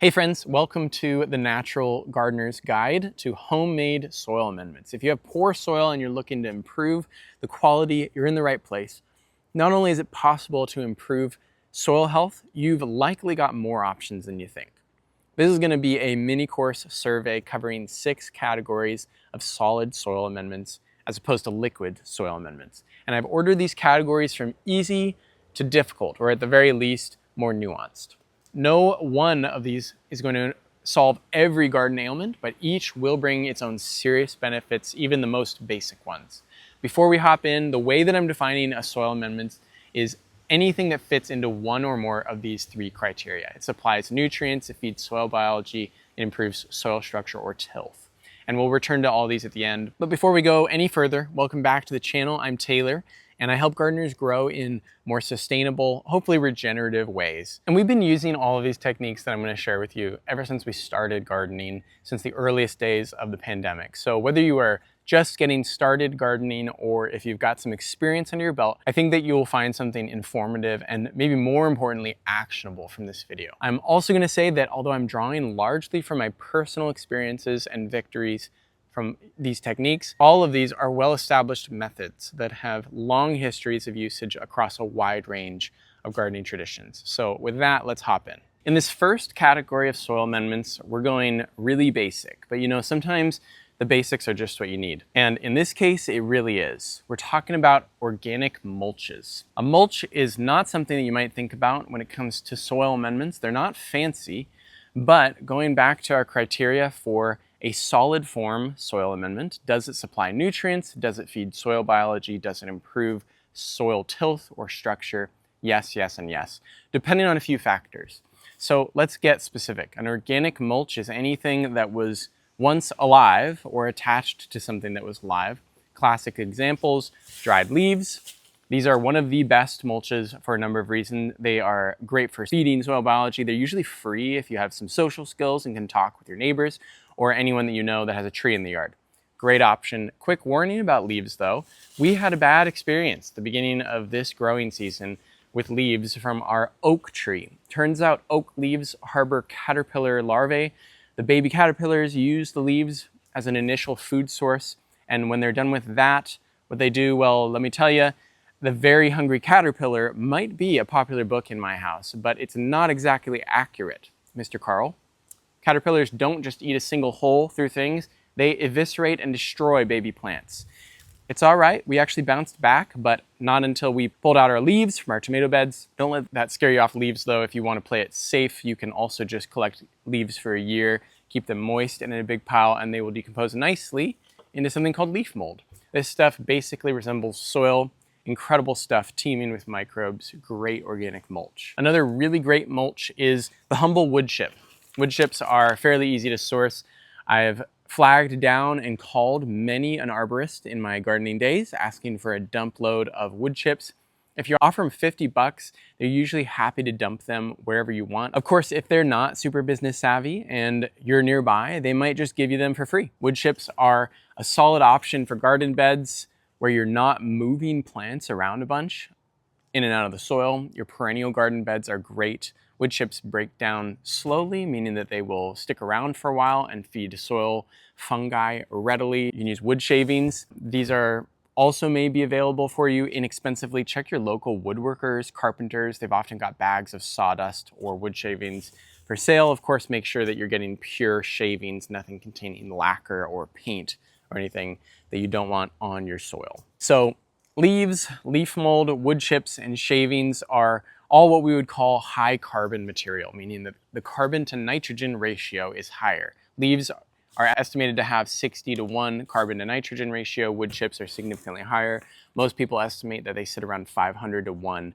Hey friends, welcome to the Natural Gardener's Guide to Homemade Soil Amendments. If you have poor soil and you're looking to improve the quality, you're in the right place. Not only is it possible to improve soil health, you've likely got more options than you think. This is going to be a mini course survey covering 6 categories of solid soil amendments as opposed to liquid soil amendments. And I've ordered these categories from easy to difficult, or at the very least, more nuanced. No one of these is going to solve every garden ailment, but each will bring its own serious benefits, even the most basic ones. Before we hop in, the way that I'm defining a soil amendment is anything that fits into one or more of these 3 criteria. It supplies nutrients, it feeds soil biology, it improves soil structure or tilth. And we'll return to all these at the end. But before we go any further, welcome back to the channel. I'm Taylor, and I help gardeners grow in more sustainable, hopefully regenerative ways. And we've been using all of these techniques that I'm going to share with you ever since we started gardening, since the earliest days of the pandemic. So whether you are just getting started gardening or if you've got some experience under your belt, I think that you will find something informative and maybe more importantly, actionable from this video. I'm also going to say that although I'm drawing largely from my personal experiences and victories from these techniques, all of these are well-established methods that have long histories of usage across a wide range of gardening traditions. So with that, let's hop in. In this first category of soil amendments, we're going really basic, but sometimes the basics are just what you need. And in this case, it really is. We're talking about organic mulches. A mulch is not something that you might think about when it comes to soil amendments. They're not fancy, but going back to our criteria for a solid form soil amendment, does it supply nutrients? Does it feed soil biology? Does it improve soil tilth or structure? Yes, yes, and yes, depending on a few factors. So let's get specific. An organic mulch is anything that was once alive or attached to something that was live. Classic examples, dried leaves. These are one of the best mulches for a number of reasons. They are great for feeding soil biology. They're usually free if you have some social skills and can talk with your neighbors or anyone that you know that has a tree in the yard. Great option. Quick warning about leaves though. We had a bad experience at the beginning of this growing season with leaves from our oak tree. Turns out oak leaves harbor caterpillar larvae. The baby caterpillars use the leaves as an initial food source, and when they're done with that, what they do, well, let me tell you, The Very Hungry Caterpillar might be a popular book in my house, but it's not exactly accurate, Mr. Carl. Caterpillars don't just eat a single hole through things, they eviscerate and destroy baby plants. It's all right, we actually bounced back, but not until we pulled out our leaves from our tomato beds. Don't let that scare you off leaves though. If you want to play it safe, you can also just collect leaves for a year, keep them moist and in a big pile, and they will decompose nicely into something called leaf mold. This stuff basically resembles soil. Incredible stuff, teeming with microbes, great organic mulch. Another really great mulch is the humble wood chip. Wood chips are fairly easy to source. I've flagged down and called many an arborist in my gardening days asking for a dump load of wood chips. If you offer them 50 bucks, they're usually happy to dump them wherever you want. Of course, if they're not super business savvy and you're nearby, they might just give you them for free. Wood chips are a solid option for garden beds where you're not moving plants around a bunch in and out of the soil. Your perennial garden beds are great. Wood chips break down slowly, meaning that they will stick around for a while and feed soil fungi readily. You can use wood shavings. These are also may be available for you inexpensively. Check your local woodworkers, carpenters. They've often got bags of sawdust or wood shavings for sale. Of course, make sure that you're getting pure shavings, nothing containing lacquer or paint or anything that you don't want on your soil. So leaves, leaf mold, wood chips, and shavings are all what we would call high carbon material, meaning that the carbon to nitrogen ratio is higher. Leaves are estimated to have 60:1 carbon to nitrogen ratio. Wood chips are significantly higher. Most people estimate that they sit around 500:1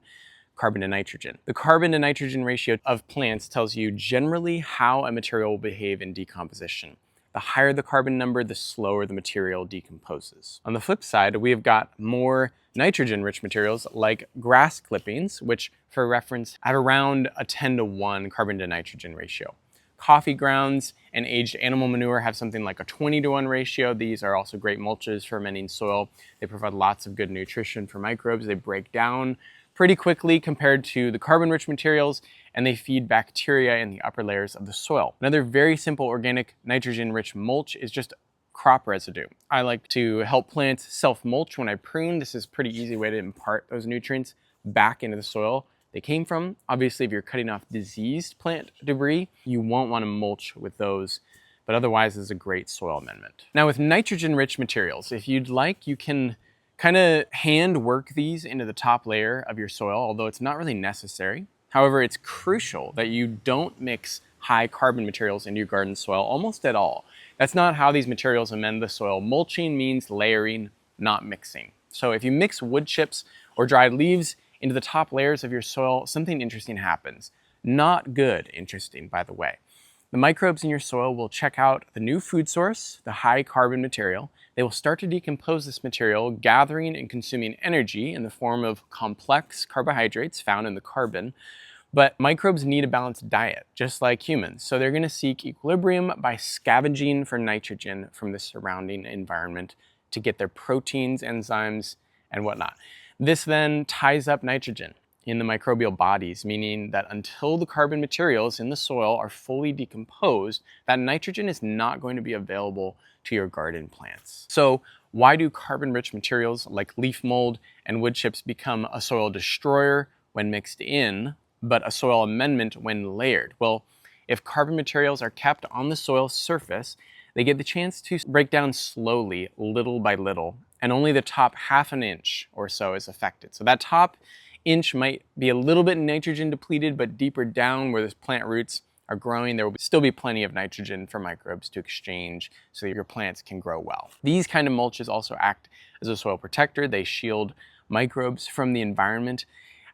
carbon to nitrogen. The carbon to nitrogen ratio of plants tells you generally how a material will behave in decomposition. The higher the carbon number, the slower the material decomposes. On the flip side, we have got more nitrogen-rich materials like grass clippings, which for reference have around a 10:1 carbon to nitrogen ratio. Coffee grounds and aged animal manure have something like a 20:1 ratio. These are also great mulches for amending soil. They provide lots of good nutrition for microbes. They break down pretty quickly compared to the carbon-rich materials, and they feed bacteria in the upper layers of the soil. Another very simple organic nitrogen-rich mulch is just crop residue. I like to help plants self-mulch when I prune. This is a pretty easy way to impart those nutrients back into the soil they came from. Obviously, if you're cutting off diseased plant debris, you won't want to mulch with those, but otherwise this is a great soil amendment. Now with nitrogen-rich materials, if you'd like, you can kind of hand work these into the top layer of your soil, although it's not really necessary. However, it's crucial that you don't mix high carbon materials into your garden soil almost at all. That's not how these materials amend the soil. Mulching means layering, not mixing. So if you mix wood chips or dried leaves into the top layers of your soil, something interesting happens. Not good, interesting, by the way. The microbes in your soil will check out the new food source, the high carbon material. They will start to decompose this material, gathering and consuming energy in the form of complex carbohydrates found in the carbon. But microbes need a balanced diet, just like humans. So they're going to seek equilibrium by scavenging for nitrogen from the surrounding environment to get their proteins, enzymes, and whatnot. This then ties up nitrogen in the microbial bodies, meaning that until the carbon materials in the soil are fully decomposed, that nitrogen is not going to be available to your garden plants. So why do carbon-rich materials like leaf mold and wood chips become a soil destroyer when mixed in, but a soil amendment when layered? Well, if carbon materials are kept on the soil surface, they get the chance to break down slowly, little by little, and only the top ½ an inch or so is affected. So that top inch might be a little bit nitrogen depleted, but deeper down where the plant roots are growing, there will still be plenty of nitrogen for microbes to exchange so that your plants can grow well. These kind of mulches also act as a soil protector. They shield microbes from the environment,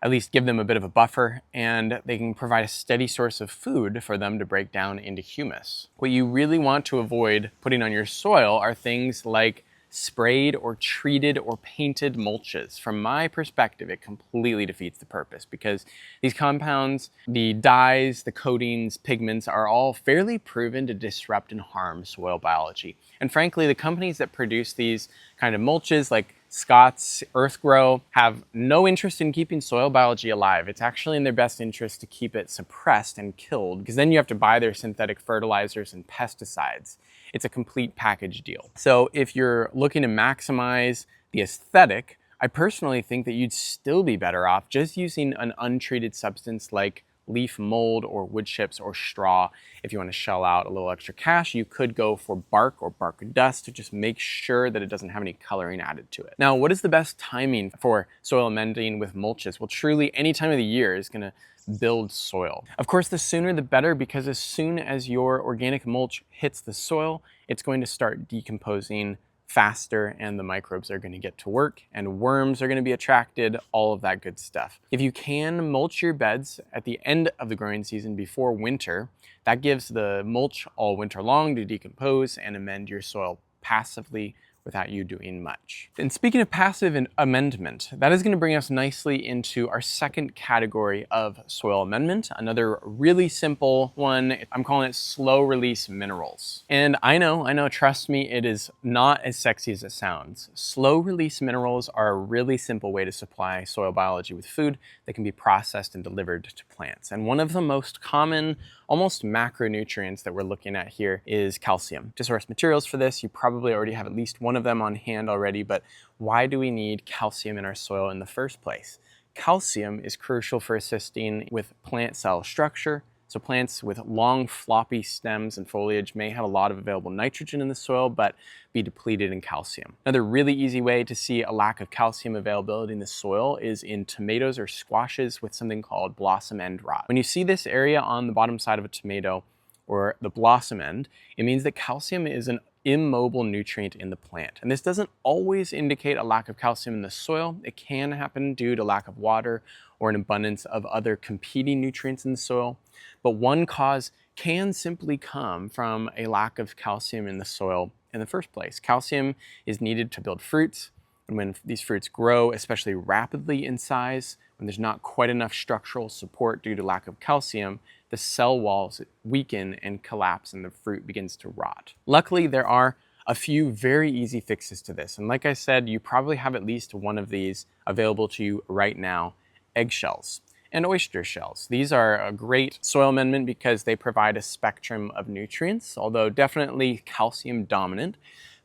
at least give them a bit of a buffer, and they can provide a steady source of food for them to break down into humus. What you really want to avoid putting on your soil are things like sprayed or treated or painted mulches. From my perspective, it completely defeats the purpose because these compounds, the dyes, the coatings, pigments are all fairly proven to disrupt and harm soil biology. And frankly, the companies that produce these kind of mulches like Scott's, Earthgrow, have no interest in keeping soil biology alive. It's actually in their best interest to keep it suppressed and killed, because then you have to buy their synthetic fertilizers and pesticides. It's a complete package deal. So if you're looking to maximize the aesthetic, I personally think that you'd still be better off just using an untreated substance like leaf mold or wood chips or straw. If you want to shell out a little extra cash, you could go for bark or bark dust to just make sure that it doesn't have any coloring added to it. Now, what is the best timing for soil amending with mulches? Well, truly any time of the year is going to build soil. Of course, the sooner the better, because as soon as your organic mulch hits the soil, it's going to start decomposing faster and the microbes are going to get to work and worms are going to be attracted, all of that good stuff. If you can mulch your beds at the end of the growing season before winter, that gives the mulch all winter long to decompose and amend your soil passively without you doing much. And speaking of passive amendment, that is going to bring us nicely into our second category of soil amendment, another really simple one. I'm calling it slow release minerals. And I know, trust me, it is not as sexy as it sounds. Slow release minerals are a really simple way to supply soil biology with food that can be processed and delivered to plants. And one of the most common, almost macronutrients that we're looking at here is calcium. To source materials for this, you probably already have at least one of them on hand already, but why do we need calcium in our soil in the first place? Calcium is crucial for assisting with plant cell structure. So plants with long floppy stems and foliage may have a lot of available nitrogen in the soil, but be depleted in calcium. Another really easy way to see a lack of calcium availability in the soil is in tomatoes or squashes with something called blossom end rot. When you see this area on the bottom side of a tomato or the blossom end, it means that calcium is an immobile nutrient in the plant. And this doesn't always indicate a lack of calcium in the soil. It can happen due to lack of water or an abundance of other competing nutrients in the soil. But one cause can simply come from a lack of calcium in the soil in the first place. Calcium is needed to build fruits, and when these fruits grow, especially rapidly in size, when there's not quite enough structural support due to lack of calcium, the cell walls weaken and collapse and the fruit begins to rot. Luckily, there are a few very easy fixes to this. And like I said, you probably have at least one of these available to you right now eggshells and oyster shells. These are a great soil amendment because they provide a spectrum of nutrients, although definitely calcium dominant,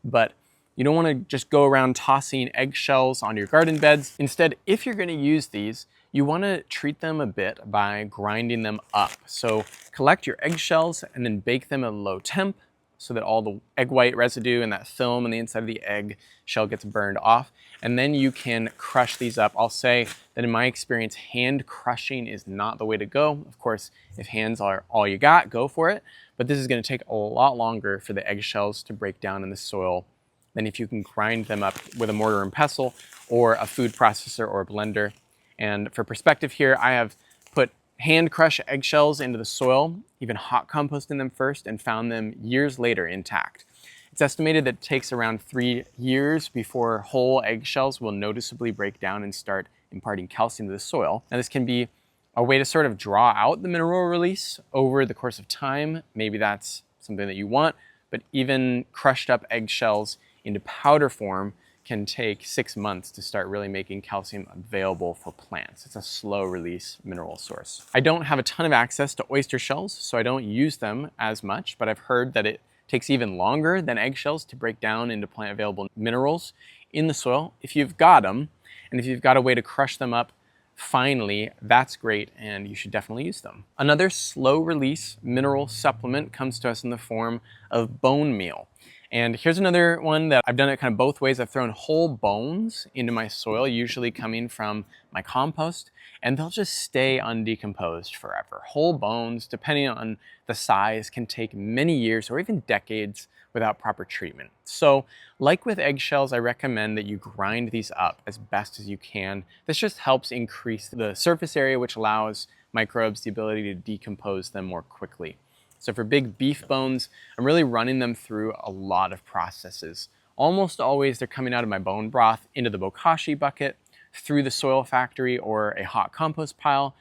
but you don't want to just go around tossing eggshells on your garden beds. Instead, if you're going to use these, you want to treat them a bit by grinding them up. So collect your eggshells and then bake them at a low temp so that all the egg white residue and that film on the inside of the egg shell gets burned off. And then you can crush these up. I'll say that in my experience, hand crushing is not the way to go. Of course, if hands are all you got, go for it. But this is going to take a lot longer for the eggshells to break down in the soil than if you can grind them up with a mortar and pestle or a food processor or a blender. And for perspective here, I have put hand crushed eggshells into the soil, even hot compost in them first, and found them years later intact. It's estimated that it takes around 3 years before whole eggshells will noticeably break down and start imparting calcium to the soil. Now this can be a way to sort of draw out the mineral release over the course of time. Maybe that's something that you want, but even crushed up eggshells into powder form can take 6 months to start really making calcium available for plants. It's a slow release mineral source. I don't have a ton of access to oyster shells, so I don't use them as much, but I've heard that it takes even longer than eggshells to break down into plant available minerals in the soil. If you've got them, and if you've got a way to crush them up finely, that's great, and you should definitely use them. Another slow release mineral supplement comes to us in the form of bone meal. And here's another one that I've done it kind of both ways. I've thrown whole bones into my soil, usually coming from my compost, and they'll just stay undecomposed forever. Whole bones, depending on the size, can take many years or even decades without proper treatment. So, like with eggshells, I recommend that you grind these up as best as you can. This just helps increase the surface area, which allows microbes the ability to decompose them more quickly. So for big beef bones, I'm really running them through a lot of processes. Almost always they're coming out of my bone broth into the Bokashi bucket, through the soil factory or a hot compost pile,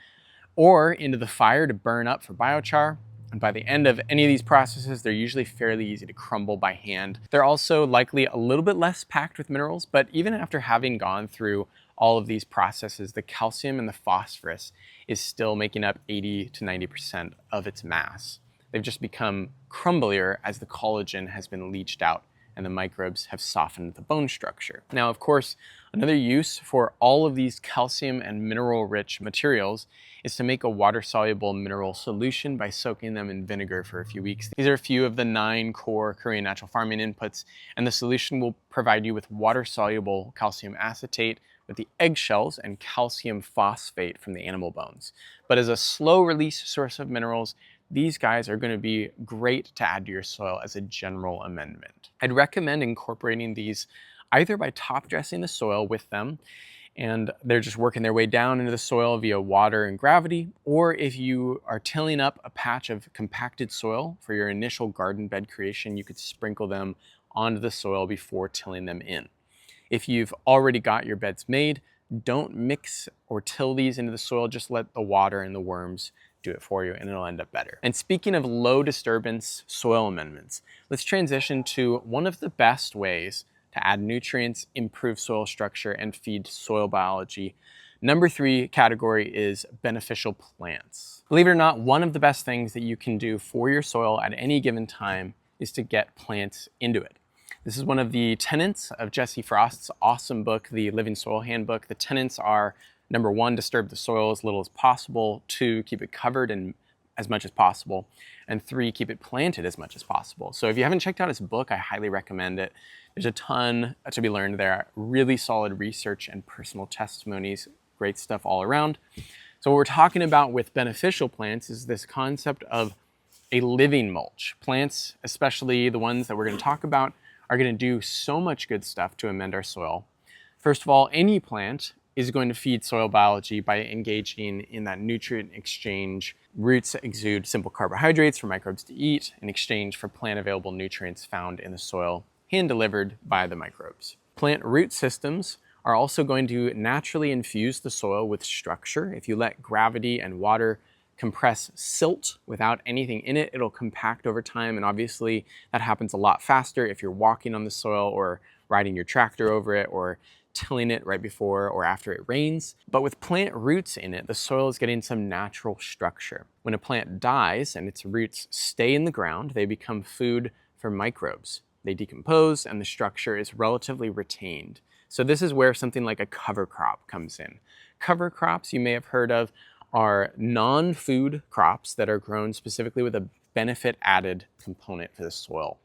or into the fire to burn up for biochar. And by the end of any of these processes, they're usually fairly easy to crumble by hand. They're also likely a little bit less packed with minerals, but even after having gone through all of these processes, the calcium and the phosphorus is still making up 80 to 90% of its mass. They've just become crumblier as the collagen has been leached out and the microbes have softened the bone structure. Now, of course, another use for all of these calcium and mineral-rich materials is to make a water-soluble mineral solution by soaking them in vinegar for a few weeks. These are a few of the 9 core Korean natural farming inputs, and the solution will provide you with water-soluble calcium acetate with the eggshells and calcium phosphate from the animal bones. But as a slow-release source of minerals, these guys are going to be great to add to your soil as a general amendment. I'd recommend incorporating these either by top dressing the soil with them, and they're just working their way down into the soil via water and gravity, or if you are tilling up a patch of compacted soil for your initial garden bed creation, you could sprinkle them onto the soil before tilling them in. If you've already got your beds made, don't mix or till these into the soil, just let the water and the worms do it for you and it'll end up better. And speaking of low disturbance soil amendments, let's transition to one of the best ways to add nutrients, improve soil structure, and feed soil biology. Number 3 category is beneficial plants. Believe it or not, one of the best things that you can do for your soil at any given time is to get plants into it. This is one of the tenets of Jesse Frost's awesome book, The Living Soil Handbook. The tenets are: number 1, disturb the soil as little as possible. 2, keep it covered in as much as possible. And 3, keep it planted as much as possible. So if you haven't checked out his book, I highly recommend it. There's a ton to be learned there. Really solid research and personal testimonies. Great stuff all around. So what we're talking about with beneficial plants is this concept of a living mulch. Plants, especially the ones that we're going to talk about, are going to do so much good stuff to amend our soil. First of all, any plant is going to feed soil biology by engaging in that nutrient exchange. Roots exude simple carbohydrates for microbes to eat in exchange for plant available nutrients found in the soil, hand delivered by the microbes. Plant root systems are also going to naturally infuse the soil with structure. If you let gravity and water compress silt without anything in it, it'll compact over time, and obviously that happens a lot faster if you're walking on the soil or riding your tractor over it or tilling it right before or after it rains. But with plant roots in it, the soil is getting some natural structure. When a plant dies and its roots stay in the ground, they become food for microbes. They decompose and the structure is relatively retained. So this is where something like a cover crop comes in. Cover crops, you may have heard of, are non-food crops that are grown specifically with a benefit added component for the soil.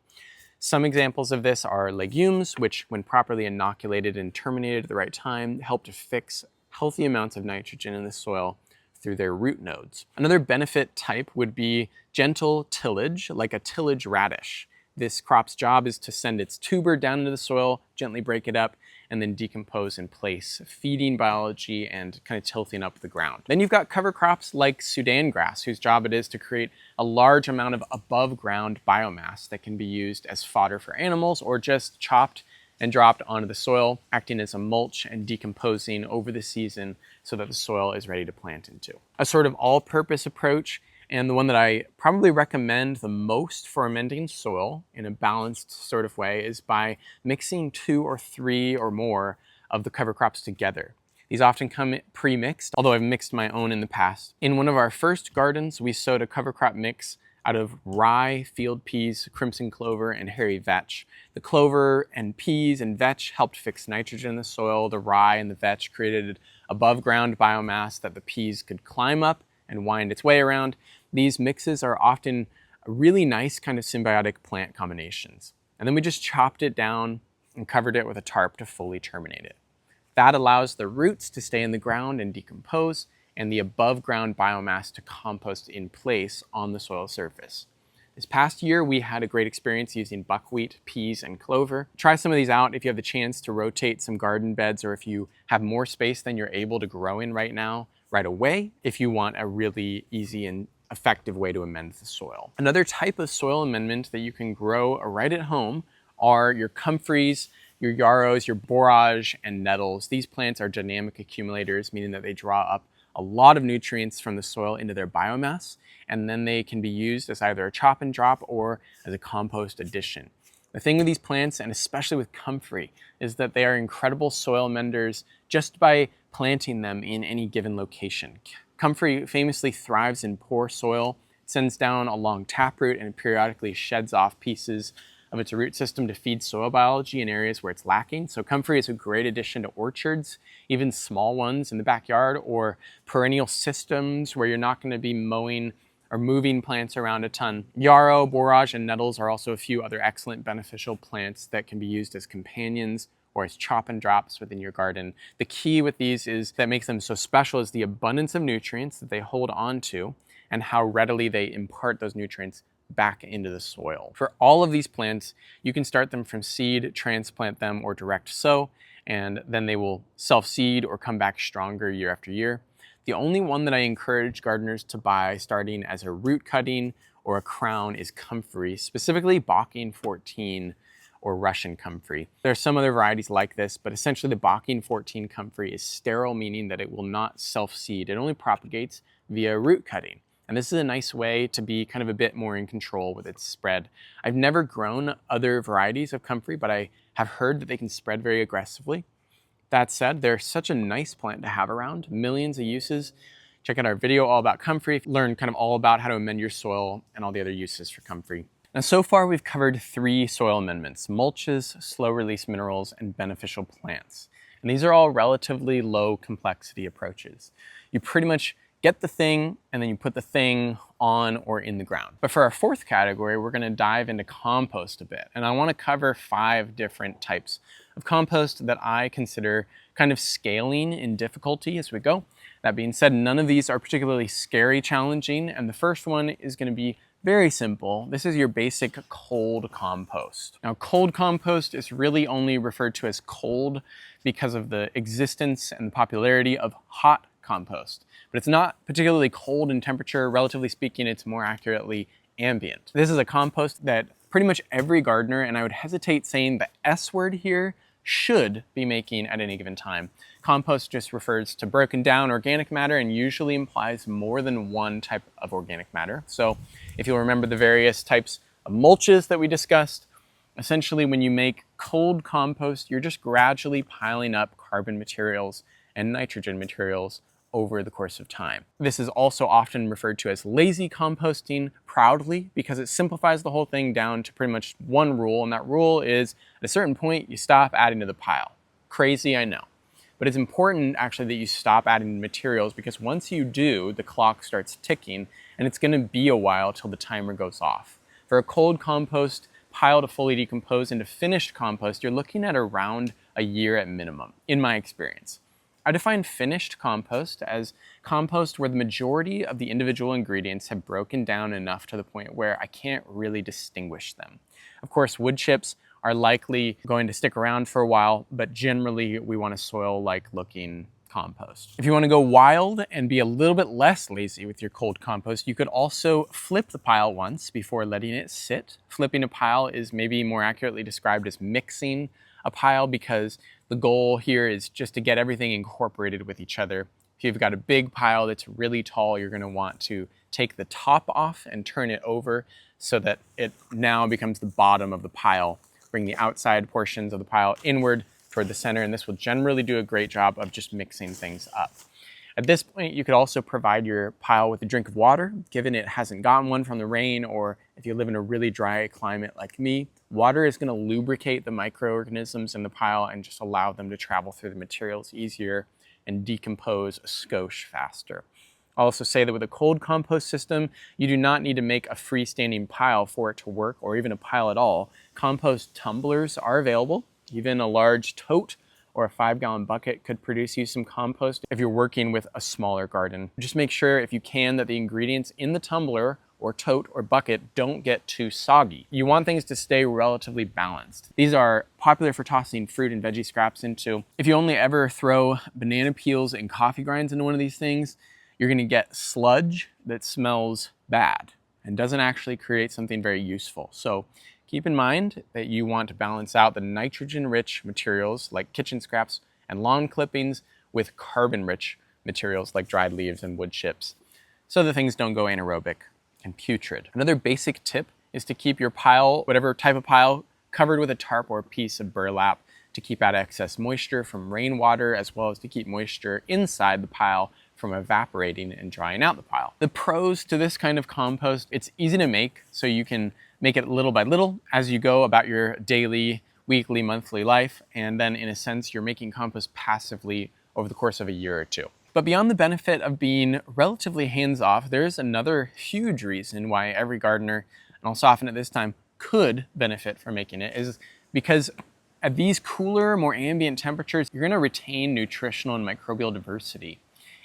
Some examples of this are legumes, which when properly inoculated and terminated at the right time, help to fix healthy amounts of nitrogen in the soil through their root nodes. Another benefit type would be gentle tillage, like a tillage radish. This crop's job is to send its tuber down into the soil, gently break it up, and then decompose in place, feeding biology and kind of tilthing up the ground. Then you've got cover crops like Sudan grass, whose job it is to create a large amount of above ground biomass that can be used as fodder for animals or just chopped and dropped onto the soil, acting as a mulch and decomposing over the season so that the soil is ready to plant into. A sort of all-purpose approach, and the one that I probably recommend the most for amending soil in a balanced sort of way, is by mixing 2 or 3 or more of the cover crops together. These often come pre-mixed, although I've mixed my own in the past. In one of our first gardens, we sowed a cover crop mix out of rye, field peas, crimson clover, and hairy vetch. The clover and peas and vetch helped fix nitrogen in the soil. The rye and the vetch created above ground biomass that the peas could climb up and wind its way around. These mixes are often really nice kind of symbiotic plant combinations. And then we just chopped it down and covered it with a tarp to fully terminate it. That allows the roots to stay in the ground and decompose, and the above ground biomass to compost in place on the soil surface. This past year, we had a great experience using buckwheat, peas, and clover. Try some of these out if you have the chance to rotate some garden beds, or if you have more space than you're able to grow in right now, right away, if you want a really easy and effective way to amend the soil. Another type of soil amendment that you can grow right at home are your comfreys, your yarrows, your borage, and nettles. These plants are dynamic accumulators, meaning that they draw up a lot of nutrients from the soil into their biomass, and then they can be used as either a chop and drop or as a compost addition. The thing with these plants, and especially with comfrey, is that they are incredible soil amenders just by planting them in any given location. Comfrey famously thrives in poor soil, sends down a long taproot, and periodically sheds off pieces of its root system to feed soil biology in areas where it's lacking. So comfrey is a great addition to orchards, even small ones in the backyard, or perennial systems where you're not going to be mowing or moving plants around a ton. Yarrow, borage, and nettles are also a few other excellent beneficial plants that can be used as companions or as chop and drops within your garden. The key with these is that makes them so special is the abundance of nutrients that they hold on to and how readily they impart those nutrients back into the soil. For all of these plants, you can start them from seed, transplant them, or direct sow, and then they will self-seed or come back stronger year after year. The only one that I encourage gardeners to buy starting as a root cutting or a crown is comfrey, specifically Bokashi 14 or Russian comfrey. There are some other varieties like this, but essentially the Bokashi 14 comfrey is sterile, meaning that it will not self-seed. It only propagates via root cutting. And this is a nice way to be kind of a bit more in control with its spread. I've never grown other varieties of comfrey, but I have heard that they can spread very aggressively. That said, they're such a nice plant to have around, millions of uses. Check out our video all about comfrey, learn kind of all about how to amend your soil and all the other uses for comfrey. Now, so far we've covered 3 soil amendments: mulches, slow release minerals, and beneficial plants. And these are all relatively low complexity approaches. You pretty much get the thing and then you put the thing on or in the ground. But for our 4th category, we're gonna dive into compost a bit. And I wanna cover 5 different types of compost that I consider kind of scaling in difficulty as we go. That being said, none of these are particularly scary challenging. And the first one is gonna be very simple. This is your basic cold compost. Now, cold compost is really only referred to as cold because of the existence and the popularity of hot compost. But it's not particularly cold in temperature. Relatively speaking, it's more accurately ambient. This is a compost that pretty much every gardener, and I would hesitate saying the S word here, should be making at any given time. Compost just refers to broken down organic matter and usually implies more than one type of organic matter. So if you'll remember the various types of mulches that we discussed, Essentially, when you make cold compost, you're just gradually piling up carbon materials and nitrogen materials over the course of time. This is also often referred to as lazy composting, proudly, because it simplifies the whole thing down to pretty much one rule, and that rule is at a certain point you stop adding to the pile. Crazy, I know. But it's important actually that you stop adding materials, because once you do, the clock starts ticking and it's going to be a while till the timer goes off. For a cold compost pile to fully decompose into finished compost, you're looking at around a year at minimum, in my experience. I define finished compost as compost where the majority of the individual ingredients have broken down enough to the point where I can't really distinguish them. Of course, wood chips are likely going to stick around for a while, but generally we want a soil-like looking compost. If you want to go wild and be a little bit less lazy with your cold compost, you could also flip the pile once before letting it sit. Flipping a pile is maybe more accurately described as mixing a pile, because the goal here is just to get everything incorporated with each other. If you've got a big pile that's really tall, you're going to want to take the top off and turn it over so that it now becomes the bottom of the pile. Bring the outside portions of the pile inward toward the center, and this will generally do a great job of just mixing things up. At this point, you could also provide your pile with a drink of water, given it hasn't gotten one from the rain, or if you live in a really dry climate like me. Water is going to lubricate the microorganisms in the pile and just allow them to travel through the materials easier and decompose a skosh faster. I'll also say that with a cold compost system, you do not need to make a freestanding pile for it to work, or even a pile at all. Compost tumblers are available. Even a large tote or a 5-gallon bucket could produce you some compost if you're working with a smaller garden. Just make sure, if you can, that the ingredients in the tumbler or tote or bucket don't get too soggy. You want things to stay relatively balanced. These are popular for tossing fruit and veggie scraps into. If you only ever throw banana peels and coffee grinds into one of these things, you're going to get sludge that smells bad and doesn't actually create something very useful. So keep in mind that you want to balance out the nitrogen-rich materials like kitchen scraps and lawn clippings with carbon-rich materials like dried leaves and wood chips, so that things don't go anaerobic and putrid. Another basic tip is to keep your pile, whatever type of pile, covered with a tarp or a piece of burlap to keep out excess moisture from rainwater, as well as to keep moisture inside the pile from evaporating and drying out the pile. The pros to this kind of compost: it's easy to make, so you can make it little by little as you go about your daily, weekly, monthly life, and then in a sense you're making compost passively over the course of a year or two. But beyond the benefit of being relatively hands-off, there's another huge reason why every gardener, and I'll soften it this time, could benefit from making it, is because at these cooler, more ambient temperatures, you're going to retain nutritional and microbial diversity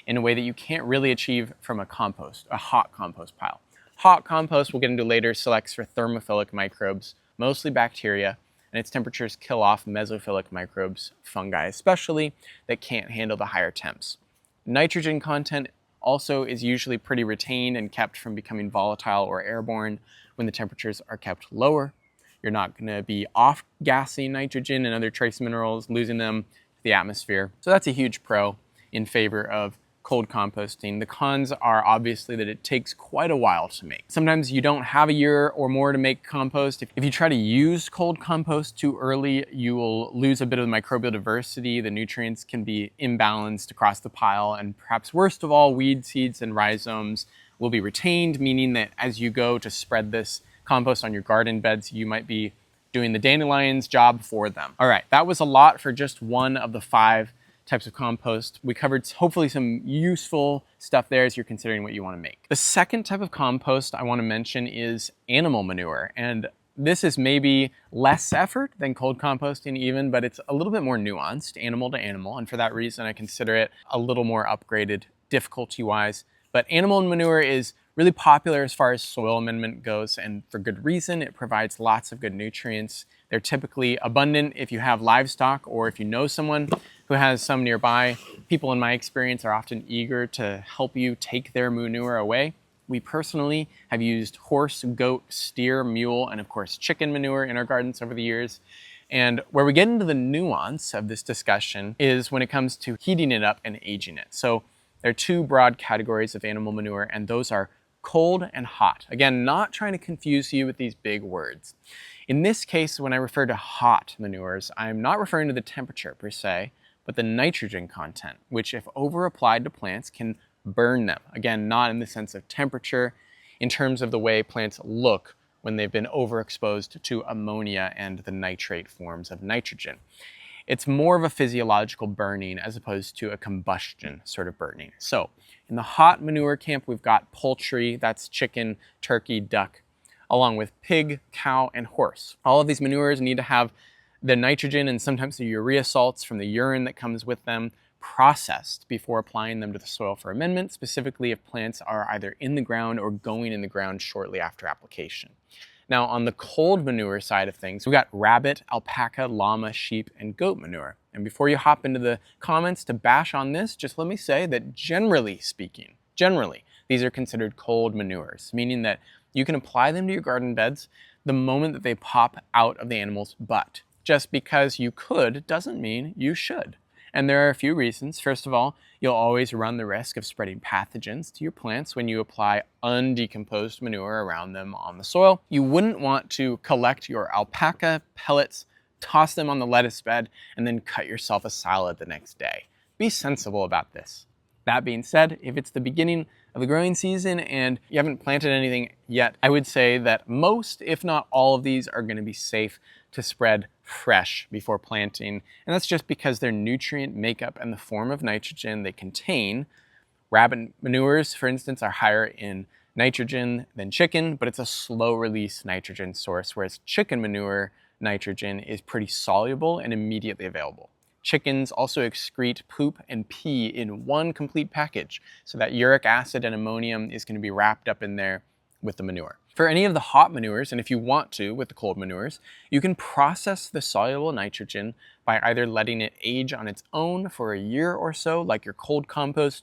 in a way that you can't really achieve from a hot compost pile. Hot compost, we'll get into later, selects for thermophilic microbes, mostly bacteria, and its temperatures kill off mesophilic microbes, fungi especially, that can't handle the higher temps. Nitrogen content also is usually pretty retained and kept from becoming volatile or airborne when the temperatures are kept lower. You're not going to be off-gassing nitrogen and other trace minerals, losing them to the atmosphere. So that's a huge pro in favor of cold composting. The cons are obviously that it takes quite a while to make. Sometimes you don't have a year or more to make compost. If you try to use cold compost too early, you will lose a bit of the microbial diversity. The nutrients can be imbalanced across the pile, and perhaps worst of all, weed seeds and rhizomes will be retained, meaning that as you go to spread this compost on your garden beds, you might be doing the dandelion's job for them. All right, that was a lot for just one of the 5 types of compost. We covered hopefully some useful stuff there as you're considering what you want to make. The second type of compost I want to mention is animal manure, and this is maybe less effort than cold composting even, but it's a little bit more nuanced, animal to animal, and for that reason I consider it a little more upgraded difficulty-wise. But animal manure is really popular as far as soil amendment goes, and for good reason. It provides lots of good nutrients. They're typically abundant if you have livestock or if you know someone who has some nearby. People in my experience are often eager to help you take their manure away. We personally have used horse, goat, steer, mule, and of course chicken manure in our gardens over the years. And where we get into the nuance of this discussion is when it comes to heating it up and aging it. So there are 2 broad categories of animal manure, and those are cold and hot. Again, not trying to confuse you with these big words. In this case, when I refer to hot manures, I'm not referring to the temperature per se, but the nitrogen content, which if over applied to plants can burn them. Again, not in the sense of temperature, in terms of the way plants look when they've been overexposed to ammonia and the nitrate forms of nitrogen. It's more of a physiological burning as opposed to a combustion sort of burning. So in the hot manure camp, we've got poultry, that's chicken, turkey, duck, along with pig, cow, and horse. All of these manures need to have the nitrogen and sometimes the urea salts from the urine that comes with them processed before applying them to the soil for amendment, specifically if plants are either in the ground or going in the ground shortly after application. Now, on the cold manure side of things, we've got rabbit, alpaca, llama, sheep, and goat manure. And before you hop into the comments to bash on this, just let me say that generally speaking, these are considered cold manures, meaning that you can apply them to your garden beds the moment that they pop out of the animal's butt. Just because you could doesn't mean you should. And there are a few reasons. First of all, you'll always run the risk of spreading pathogens to your plants when you apply undecomposed manure around them on the soil. You wouldn't want to collect your alpaca pellets, toss them on the lettuce bed, and then cut yourself a salad the next day. Be sensible about this. That being said, if it's the beginning of the growing season and you haven't planted anything yet, I would say that most, if not all of these, are going to be safe to spread fresh before planting. And that's just because their nutrient makeup and the form of nitrogen they contain. Rabbit manures, for instance, are higher in nitrogen than chicken, but it's a slow release nitrogen source, whereas chicken manure nitrogen is pretty soluble and immediately available. Chickens also excrete poop and pee in one complete package, so that uric acid and ammonium is going to be wrapped up in there with the manure. For any of the hot manures, and if you want to with the cold manures, you can process the soluble nitrogen by either letting it age on its own for a year or so, like your cold compost.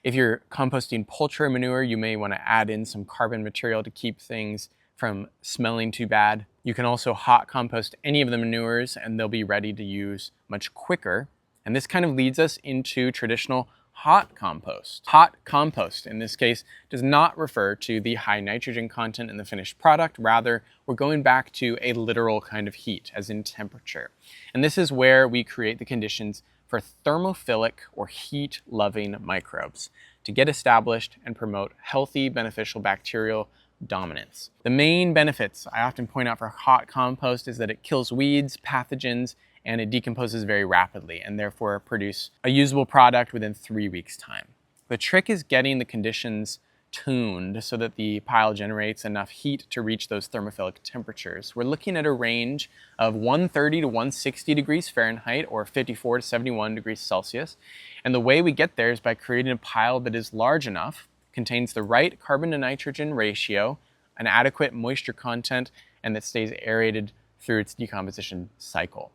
If you're composting poultry manure, you may want to add in some carbon material to keep things from smelling too bad. You can also hot compost any of the manures and they'll be ready to use much quicker. And this kind of leads us into traditional hot compost. Hot compost, in this case, does not refer to the high nitrogen content in the finished product. Rather, we're going back to a literal kind of heat, as in temperature. And this is where we create the conditions for thermophilic or heat-loving microbes to get established and promote healthy, beneficial bacterial dominance. The main benefits I often point out for hot compost is that it kills weeds, pathogens, and it decomposes very rapidly and therefore produce a usable product within 3 weeks' time. The trick is getting the conditions tuned so that the pile generates enough heat to reach those thermophilic temperatures. We're looking at a range of 130 to 160 degrees Fahrenheit or 54 to 71 degrees Celsius. And the way we get there is by creating a pile that is large enough, contains the right carbon to nitrogen ratio, an adequate moisture content, and that stays aerated through its decomposition cycle.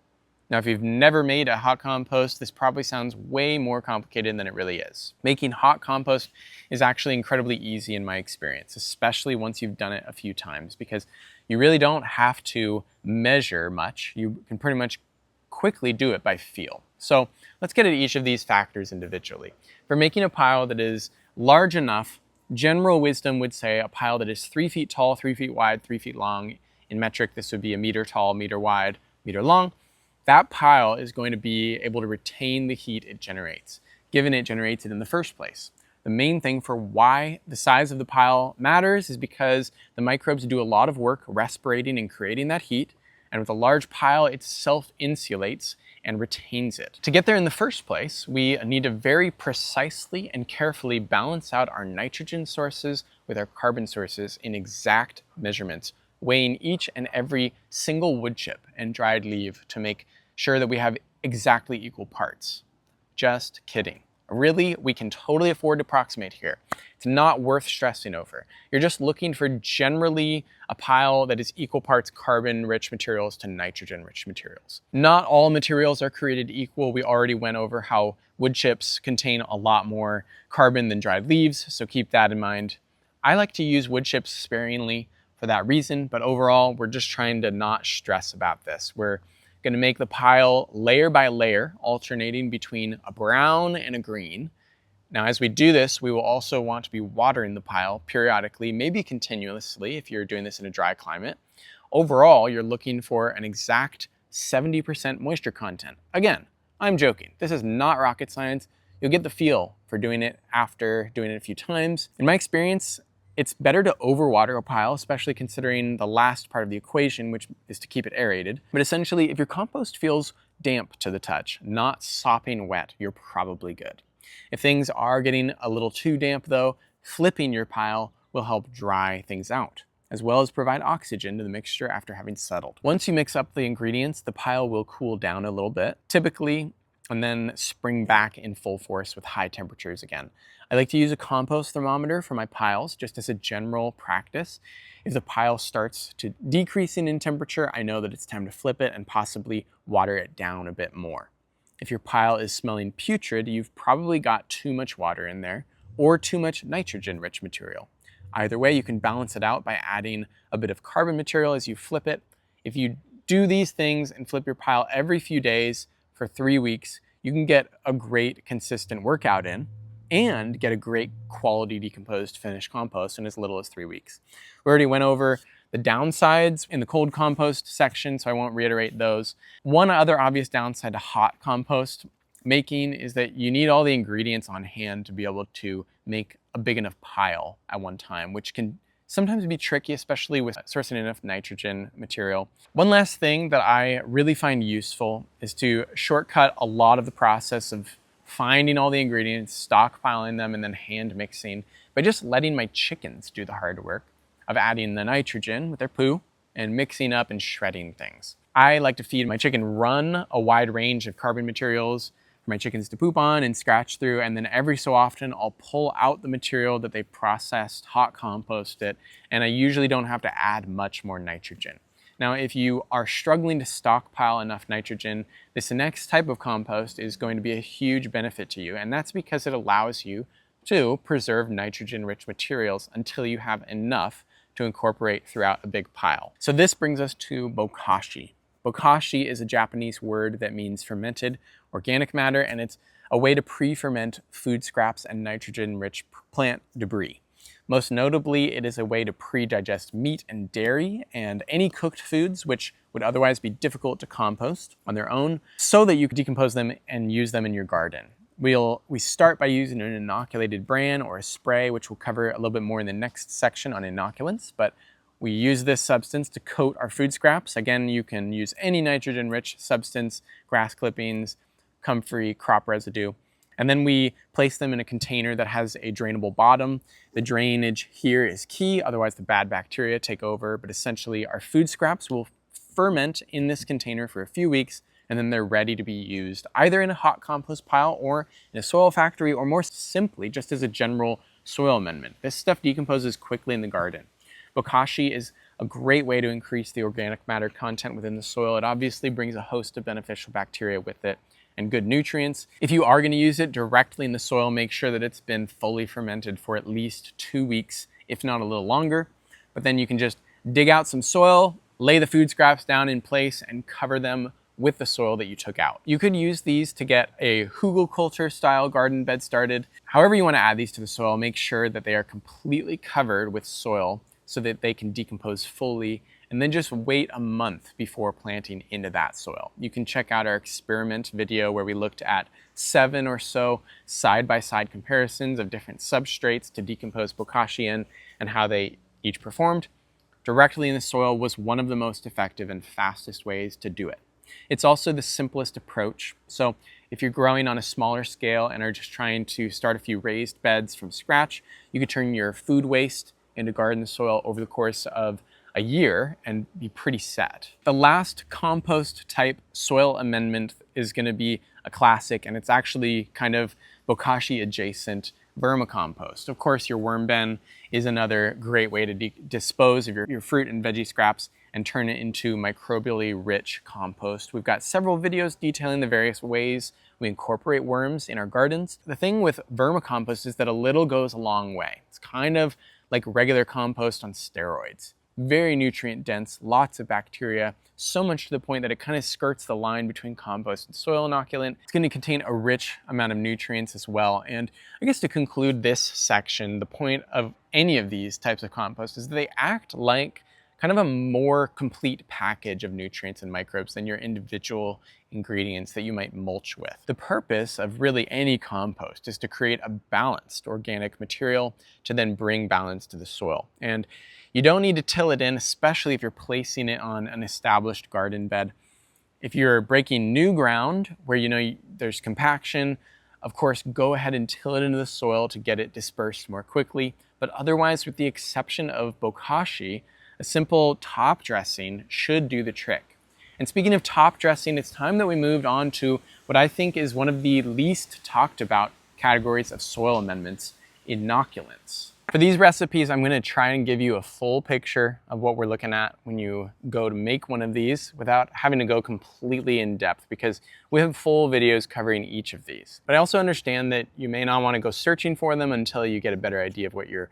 Now, if you've never made a hot compost, this probably sounds way more complicated than it really is. Making hot compost is actually incredibly easy in my experience, especially once you've done it a few times, because you really don't have to measure much. You can pretty much quickly do it by feel. So let's get at each of these factors individually. For making a pile that is large enough, general wisdom would say a pile that is 3 feet tall, 3 feet wide, 3 feet long. In metric, this would be a meter tall, meter wide, meter long. That pile is going to be able to retain the heat it generates, given it generates it in the first place. The main thing for why the size of the pile matters is because the microbes do a lot of work respirating and creating that heat, and with a large pile, it self-insulates and retains it. To get there in the first place, we need to very precisely and carefully balance out our nitrogen sources with our carbon sources in exact measurements, weighing each and every single wood chip and dried leaf to make sure that we have exactly equal parts. Just kidding. Really, we can totally afford to approximate here. It's not worth stressing over. You're just looking for generally a pile that is equal parts carbon-rich materials to nitrogen-rich materials. Not all materials are created equal. We already went over how wood chips contain a lot more carbon than dried leaves, so keep that in mind. I like to use wood chips sparingly for that reason, but overall, we're just trying to not stress about this. We're going to make the pile layer by layer, alternating between a brown and a green. Now, as we do this, we will also want to be watering the pile periodically, maybe continuously if you're doing this in a dry climate. Overall, you're looking for an exact 70% moisture content. Again, I'm joking. This is not rocket science. You'll get the feel for doing it after doing it a few times. In my experience, it's better to overwater a pile, especially considering the last part of the equation, which is to keep it aerated. But essentially, if your compost feels damp to the touch, not sopping wet, you're probably good. If things are getting a little too damp though, flipping your pile will help dry things out, as well as provide oxygen to the mixture after having settled. Once you mix up the ingredients, the pile will cool down a little bit, typically, and then spring back in full force with high temperatures again. I like to use a compost thermometer for my piles just as a general practice. If the pile starts to decreasing in temperature, I know that it's time to flip it and possibly water it down a bit more. If your pile is smelling putrid, you've probably got too much water in there or too much nitrogen-rich material. Either way, you can balance it out by adding a bit of carbon material as you flip it. If you do these things and flip your pile every few days for 3 weeks, you can get a great consistent workout in and get a great quality decomposed finished compost in as little as 3 weeks. We already went over the downsides in the cold compost section, so I won't reiterate those. One other obvious downside to hot compost making is that you need all the ingredients on hand to be able to make a big enough pile at one time, which can sometimes be tricky, especially with sourcing enough nitrogen material. One last thing that I really find useful is to shortcut a lot of the process of finding all the ingredients, stockpiling them, and then hand mixing by just letting my chickens do the hard work of adding the nitrogen with their poo and mixing up and shredding things. I like to feed my chicken run a wide range of carbon materials for my chickens to poop on and scratch through, and then every so often I'll pull out the material that they processed, hot compost it, and I usually don't have to add much more nitrogen. Now, if you are struggling to stockpile enough nitrogen, this next type of compost is going to be a huge benefit to you, and that's because it allows you to preserve nitrogen-rich materials until you have enough to incorporate throughout a big pile. So this brings us to bokashi. Bokashi is a Japanese word that means fermented organic matter, and it's a way to pre-ferment food scraps and nitrogen-rich plant debris. Most notably, it is a way to pre-digest meat and dairy and any cooked foods which would otherwise be difficult to compost on their own, so that you can decompose them and use them in your garden. We start by using an inoculated bran or a spray, which we'll cover a little bit more in the next section on inoculants, but we use this substance to coat our food scraps. Again, you can use any nitrogen-rich substance, grass clippings, comfrey, crop residue, and then we place them in a container that has a drainable bottom. The drainage here is key, otherwise the bad bacteria take over, but essentially our food scraps will ferment in this container for a few weeks, and then they're ready to be used either in a hot compost pile or in a soil factory, or more simply just as a general soil amendment. This stuff decomposes quickly in the garden. Bokashi is a great way to increase the organic matter content within the soil. It obviously brings a host of beneficial bacteria with it and good nutrients. If you are going to use it directly in the soil, make sure that it's been fully fermented for at least 2 weeks, if not a little longer. But then you can just dig out some soil, lay the food scraps down in place, and cover them with the soil that you took out. You could use these to get a hugelkultur style garden bed started. However you want to add these to the soil, make sure that they are completely covered with soil so that they can decompose fully, and then just wait a month before planting into that soil. You can check out our experiment video where we looked at 7 or so side-by-side comparisons of different substrates to decompose bokashi in and how they each performed. Directly in the soil was one of the most effective and fastest ways to do it. It's also the simplest approach. So if you're growing on a smaller scale and are just trying to start a few raised beds from scratch, you could turn your food waste into garden soil over the course of a year and be pretty set. The last compost type soil amendment is going to be a classic, and it's actually kind of bokashi adjacent vermicompost. Of course, your worm bin is another great way to dispose of your fruit and veggie scraps and turn it into microbially rich compost. We've got several videos detailing the various ways we incorporate worms in our gardens. The thing with vermicompost is that a little goes a long way. It's kind of like regular compost on steroids. very nutrient dense, lots of bacteria, so much to the point that it kind of skirts the line between compost and soil inoculant. It's going to contain a rich amount of nutrients as well. And I guess to conclude this section, the point of any of these types of compost is that they act like kind of a more complete package of nutrients and microbes than your individual ingredients that you might mulch with. The purpose of really any compost is to create a balanced organic material to then bring balance to the soil. And you don't need to till it in, especially if you're placing it on an established garden bed. If you're breaking new ground where you know there's compaction, of course, go ahead and till it into the soil to get it dispersed more quickly. But otherwise, with the exception of Bokashi, a simple top dressing should do the trick. And speaking of top dressing, it's time that we moved on to what I think is one of the least talked about categories of soil amendments, inoculants. For these recipes, I'm going to try and give you a full picture of what we're looking at when you go to make one of these without having to go completely in depth, because we have full videos covering each of these. But I also understand that you may not want to go searching for them until you get a better idea of what you're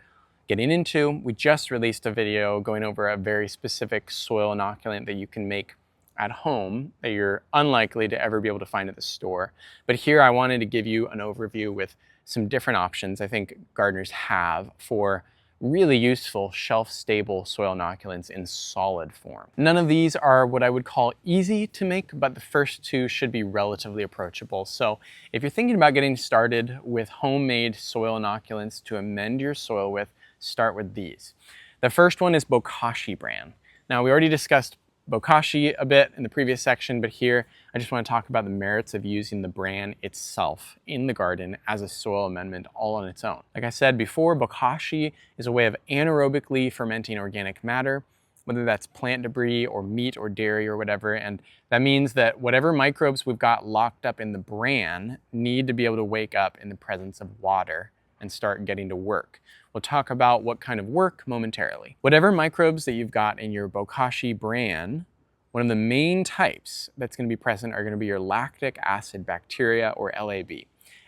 getting into. We just released a video going over a very specific soil inoculant that you can make at home that you're unlikely to ever be able to find at the store. But here I wanted to give you an overview with some different options I think gardeners have for really useful shelf-stable soil inoculants in solid form. None of these are what I would call easy to make, but the first two should be relatively approachable. So if you're thinking about getting started with homemade soil inoculants to amend your soil with, start with these. The first one is Bokashi brand. Now, we already discussed Bokashi a bit in the previous section, but here I just want to talk about the merits of using the brand itself in the garden as a soil amendment all on its own. Like I said before, Bokashi is a way of anaerobically fermenting organic matter, whether that's plant debris or meat or dairy or whatever, and that means that whatever microbes we've got locked up in the bran need to be able to wake up in the presence of water and start getting to work. We'll talk about what kind of work momentarily. Whatever microbes that you've got in your Bokashi bran, one of the main types that's going to be present are going to be your lactic acid bacteria, or LAB.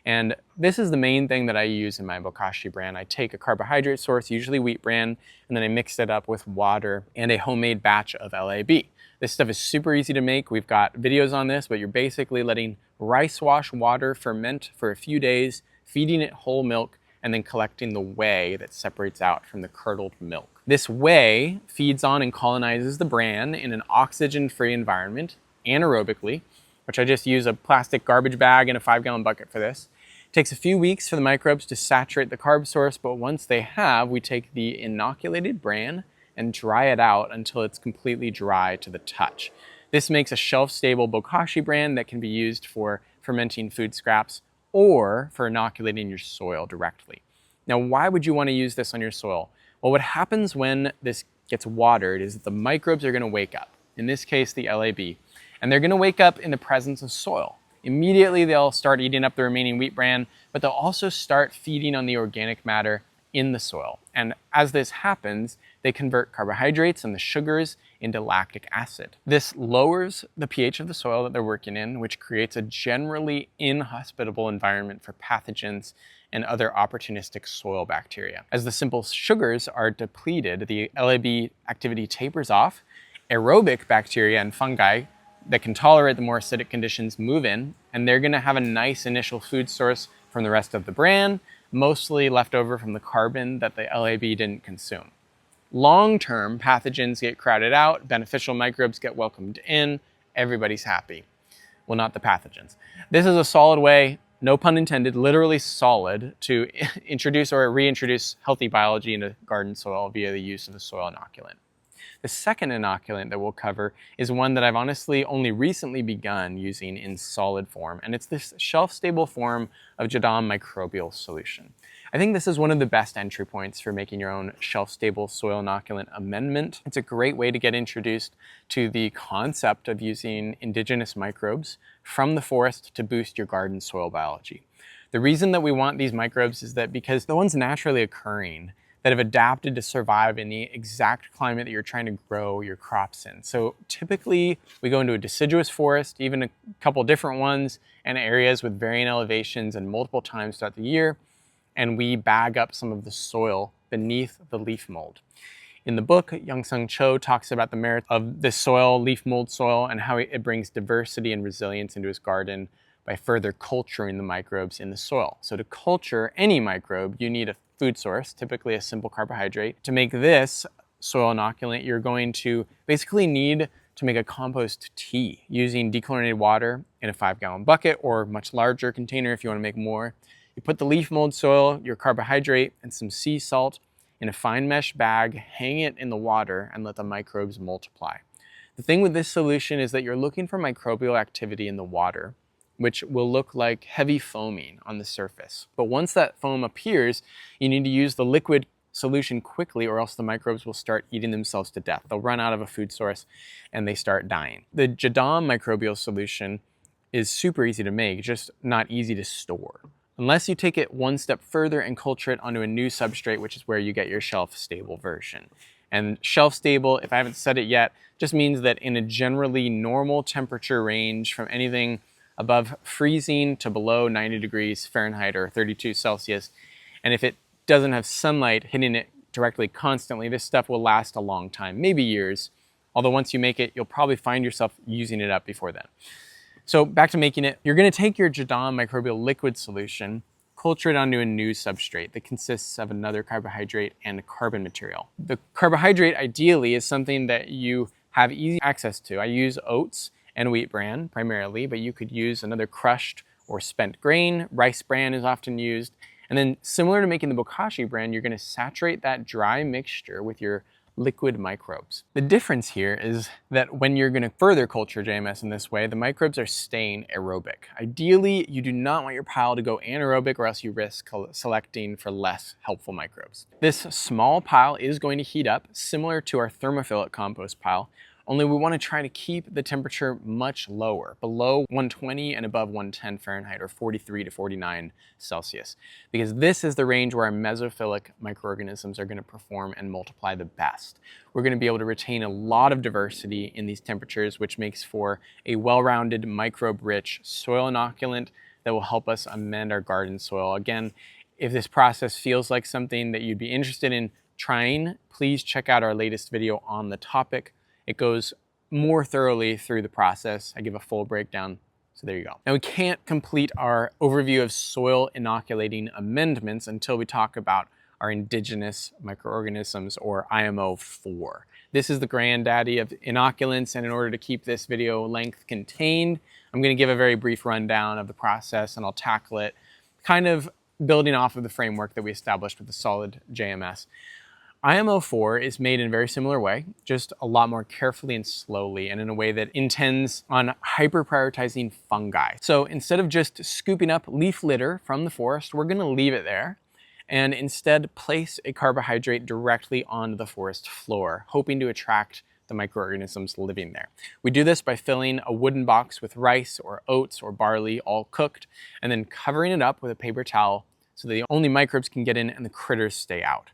And this is the main thing that I use in my Bokashi bran. I take a carbohydrate source, usually wheat bran, and then I mix it up with water and a homemade batch of LAB. This stuff is super easy to make. We've got videos on this, but you're basically letting rice wash water ferment for a few days, feeding it whole milk, and then collecting the whey that separates out from the curdled milk. This whey feeds on and colonizes the bran in an oxygen-free environment, anaerobically, which I just use a plastic garbage bag and a 5-gallon bucket for this. It takes a few weeks for the microbes to saturate the carb source, but once they have, we take the inoculated bran and dry it out until it's completely dry to the touch. This makes a shelf-stable Bokashi bran that can be used for fermenting food scraps or for inoculating your soil directly. Now, why would you want to use this on your soil? Well, what happens when this gets watered is that the microbes are going to wake up, in this case, the LAB, and they're going to wake up in the presence of soil. Immediately, they'll start eating up the remaining wheat bran, but they'll also start feeding on the organic matter in the soil. And as this happens, they convert carbohydrates and the sugars into lactic acid. This lowers the pH of the soil that they're working in, which creates a generally inhospitable environment for pathogens and other opportunistic soil bacteria. As the simple sugars are depleted, the LAB activity tapers off, aerobic bacteria and fungi that can tolerate the more acidic conditions move in, and they're gonna have a nice initial food source from the rest of the bran, mostly left over from the carbon that the LAB didn't consume. Long-term, pathogens get crowded out, beneficial microbes get welcomed in, everybody's happy. Well, not the pathogens. This is a solid way, no pun intended, literally solid, to introduce or reintroduce healthy biology into garden soil via the use of a soil inoculant. The second inoculant that we'll cover is one that I've honestly only recently begun using in solid form, and it's this shelf-stable form of JADAM microbial solution. I think this is one of the best entry points for making your own shelf-stable soil inoculant amendment. It's a great way to get introduced to the concept of using indigenous microbes from the forest to boost your garden soil biology. The reason that we want these microbes is that because the ones naturally occurring that have adapted to survive in the exact climate that you're trying to grow your crops in. So typically we go into a deciduous forest, even a couple different ones, and areas with varying elevations and multiple times throughout the year, and we bag up some of the soil beneath the leaf mold. In the book, Young-Sung Cho talks about the merits of this soil, leaf mold soil, and how it brings diversity and resilience into his garden by further culturing the microbes in the soil. So to culture any microbe, you need a food source, typically a simple carbohydrate. To make this soil inoculant, you're going to basically need to make a compost tea using dechlorinated water in a 5-gallon bucket or much larger container if you want to make more. You put the leaf mold soil, your carbohydrate, and some sea salt in a fine mesh bag, hang it in the water, and let the microbes multiply. The thing with this solution is that you're looking for microbial activity in the water, which will look like heavy foaming on the surface. But once that foam appears, you need to use the liquid solution quickly, or else the microbes will start eating themselves to death. They'll run out of a food source and they start dying. The JADAM microbial solution is super easy to make, just not easy to store, unless you take it one step further and culture it onto a new substrate, which is where you get your shelf-stable version. And shelf-stable, if I haven't said it yet, just means that in a generally normal temperature range from anything above freezing to below 90 degrees Fahrenheit or 32 Celsius, and if it doesn't have sunlight hitting it directly constantly, this stuff will last a long time, maybe years. Although once you make it, you'll probably find yourself using it up before then. So back to making it, you're going to take your JADAM microbial liquid solution, culture it onto a new substrate that consists of another carbohydrate and a carbon material. The carbohydrate ideally is something that you have easy access to. I use oats and wheat bran primarily, but you could use another crushed or spent grain. Rice bran is often used. And then similar to making the Bokashi bran, you're going to saturate that dry mixture with your liquid microbes. The difference here is that when you're going to further culture JMS in this way, the microbes are staying aerobic. Ideally, you do not want your pile to go anaerobic, or else you risk selecting for less helpful microbes. This small pile is going to heat up, similar to our thermophilic compost pile, only we want to try to keep the temperature much lower, below 120 and above 110 Fahrenheit, or 43 to 49 Celsius, because this is the range where our mesophilic microorganisms are going to perform and multiply the best. We're going to be able to retain a lot of diversity in these temperatures, which makes for a well-rounded, microbe-rich soil inoculant that will help us amend our garden soil. Again, if this process feels like something that you'd be interested in trying, please check out our latest video on the topic. It goes more thoroughly through the process. I give a full breakdown, so there you go. Now we can't complete our overview of soil inoculating amendments until we talk about our indigenous microorganisms, or IMO4. This is the granddaddy of inoculants, and in order to keep this video length contained, I'm going to give a very brief rundown of the process, and I'll tackle it kind of building off of the framework that we established with the solid JMS. IMO4 is made in a very similar way, just a lot more carefully and slowly, and in a way that intends on hyper-prioritizing fungi. So instead of just scooping up leaf litter from the forest, we're going to leave it there and instead place a carbohydrate directly onto the forest floor, hoping to attract the microorganisms living there. We do this by filling a wooden box with rice or oats or barley, all cooked, and then covering it up with a paper towel so that the only microbes can get in and the critters stay out.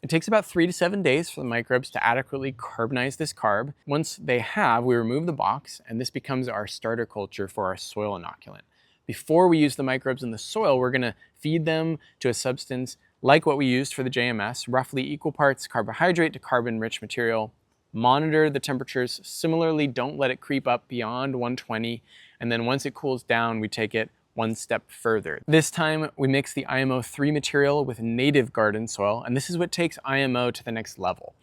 It takes about 3 to 7 days for the microbes to adequately carbonize this carb. Once they have, we remove the box, and this becomes our starter culture for our soil inoculant. Before we use the microbes in the soil, we're going to feed them to a substance like what we used for the JMS, roughly equal parts carbohydrate to carbon-rich material. Monitor the temperatures. Similarly, don't let it creep up beyond 120, and then once it cools down, we take it one step further. This time we mix the IMO3 material with native garden soil, and this is what takes IMO to the next level.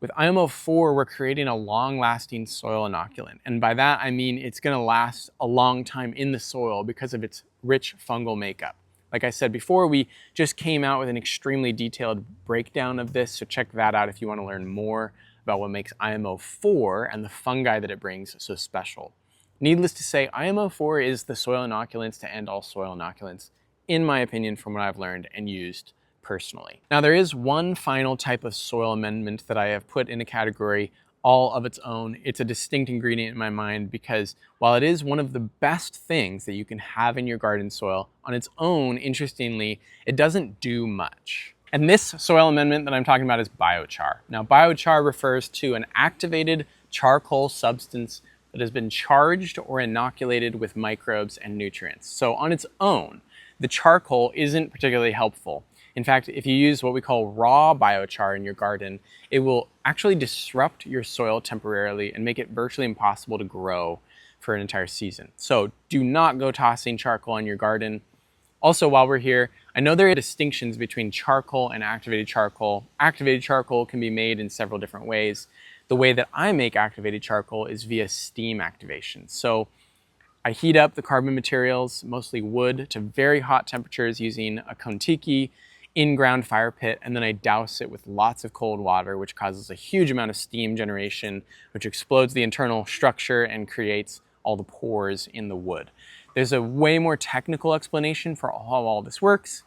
With IMO4, we're creating a long-lasting soil inoculant, and by that I mean it's going to last a long time in the soil because of its rich fungal makeup. Like I said before, we just came out with an extremely detailed breakdown of this, so check that out if you want to learn more about what makes IMO4 and the fungi that it brings so special. Needless to say, IMO4 is the soil inoculants to end all soil inoculants, in my opinion, from what I've learned and used personally. Now, there is one final type of soil amendment that I have put in a category all of its own. It's a distinct ingredient in my mind because while it is one of the best things that you can have in your garden soil, on its own, interestingly, it doesn't do much. And this soil amendment that I'm talking about is biochar. Now, biochar refers to an activated charcoal substance that has been charged or inoculated with microbes and nutrients. So on its own, the charcoal isn't particularly helpful. In fact, if you use what we call raw biochar in your garden, it will actually disrupt your soil temporarily and make it virtually impossible to grow for an entire season. So do not go tossing charcoal in your garden. Also, while we're here, I know there are distinctions between charcoal and activated charcoal. Activated charcoal can be made in several different ways. The way that I make activated charcoal is via steam activation. So I heat up the carbon materials, mostly wood, to very hot temperatures using a kontiki in-ground fire pit, and then I douse it with lots of cold water, which causes a huge amount of steam generation, which explodes the internal structure and creates all the pores in the wood. There's a way more technical explanation for how all this works,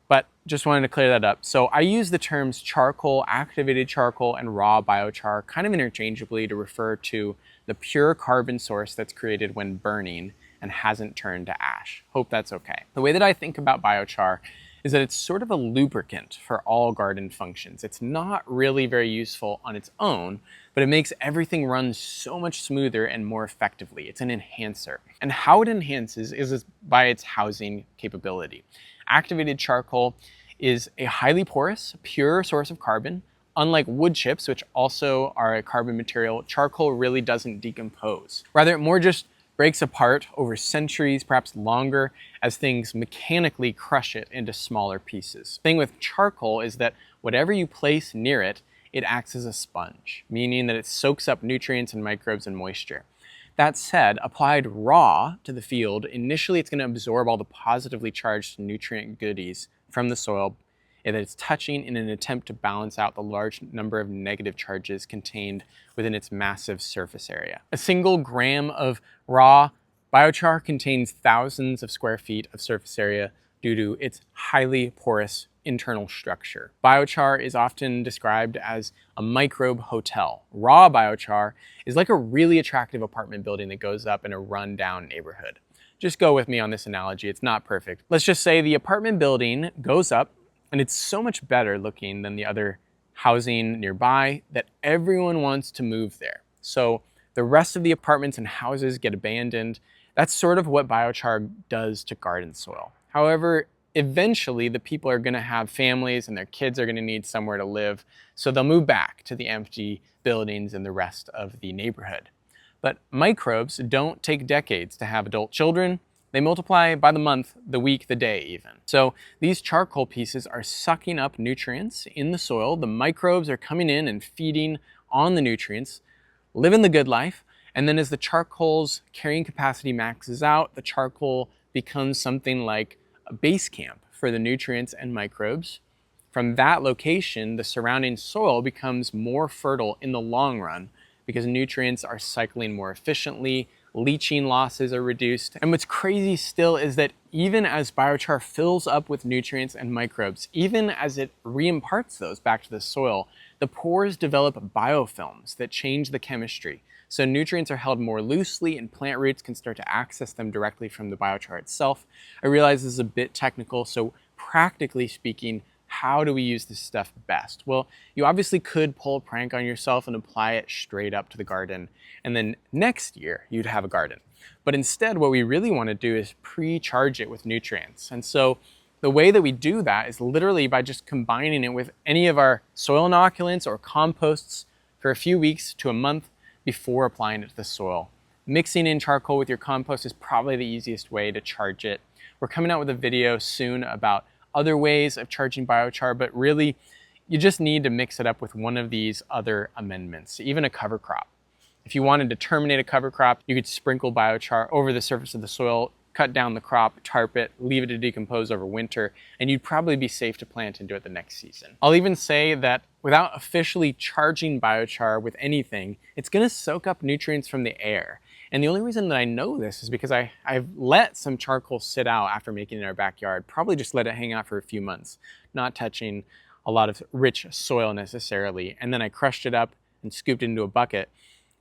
but just wanted to clear that up. So I use the terms charcoal, activated charcoal, and raw biochar kind of interchangeably to refer to the pure carbon source that's created when burning and hasn't turned to ash. Hope that's okay. The way that I think about biochar is that it's sort of a lubricant for all garden functions. It's not really very useful on its own, but it makes everything run so much smoother and more effectively. It's an enhancer. And how it enhances is by its housing capability. Activated charcoal is a highly porous, pure source of carbon. Unlike wood chips, which also are a carbon material, charcoal really doesn't decompose. Rather, it more just breaks apart over centuries, perhaps longer, as things mechanically crush it into smaller pieces. The thing with charcoal is that whatever you place near it, it acts as a sponge, meaning that it soaks up nutrients and microbes and moisture. That said, applied raw to the field, initially it's going to absorb all the positively charged nutrient goodies from the soil that it's touching in an attempt to balance out the large number of negative charges contained within its massive surface area. A single gram of raw biochar contains thousands of square feet of surface area due to its highly porous internal structure. Biochar is often described as a microbe hotel. Raw biochar is like a really attractive apartment building that goes up in a run-down neighborhood. Just go with me on this analogy, it's not perfect. Let's just say the apartment building goes up and it's so much better looking than the other housing nearby that everyone wants to move there. So the rest of the apartments and houses get abandoned. That's sort of what biochar does to garden soil. However, eventually the people are going to have families and their kids are going to need somewhere to live, so they'll move back to the empty buildings and the rest of the neighborhood. But microbes don't take decades to have adult children. They multiply by the month, the week, the day even. So these charcoal pieces are sucking up nutrients in the soil. The microbes are coming in and feeding on the nutrients, living the good life. And then as the charcoal's carrying capacity maxes out, the charcoal becomes something like a base camp for the nutrients and microbes. From that location, the surrounding soil becomes more fertile in the long run because nutrients are cycling more efficiently, leaching losses are reduced. And what's crazy still is that even as biochar fills up with nutrients and microbes, even as it reimparts those back to the soil, the pores develop biofilms that change the chemistry. So nutrients are held more loosely and plant roots can start to access them directly from the biochar itself. I realize this is a bit technical, so practically speaking, how do we use this stuff best? Well, you obviously could pull a prank on yourself and apply it straight up to the garden, and then next year you'd have a garden. But instead, what we really want to do is pre-charge it with nutrients. And so the way that we do that is literally by just combining it with any of our soil inoculants or composts for a few weeks to a month before applying it to the soil. Mixing in charcoal with your compost is probably the easiest way to charge it. We're coming out with a video soon about other ways of charging biochar, but really you just need to mix it up with one of these other amendments, even a cover crop. If you wanted to terminate a cover crop, you could sprinkle biochar over the surface of the soil, cut down the crop, tarp it, leave it to decompose over winter, and you'd probably be safe to plant into it the next season. I'll even say that without officially charging biochar with anything, it's going to soak up nutrients from the air. And the only reason that I know this is because I've let some charcoal sit out after making it in our backyard, probably just let it hang out for a few months, not touching a lot of rich soil necessarily. And then I crushed it up and scooped it into a bucket.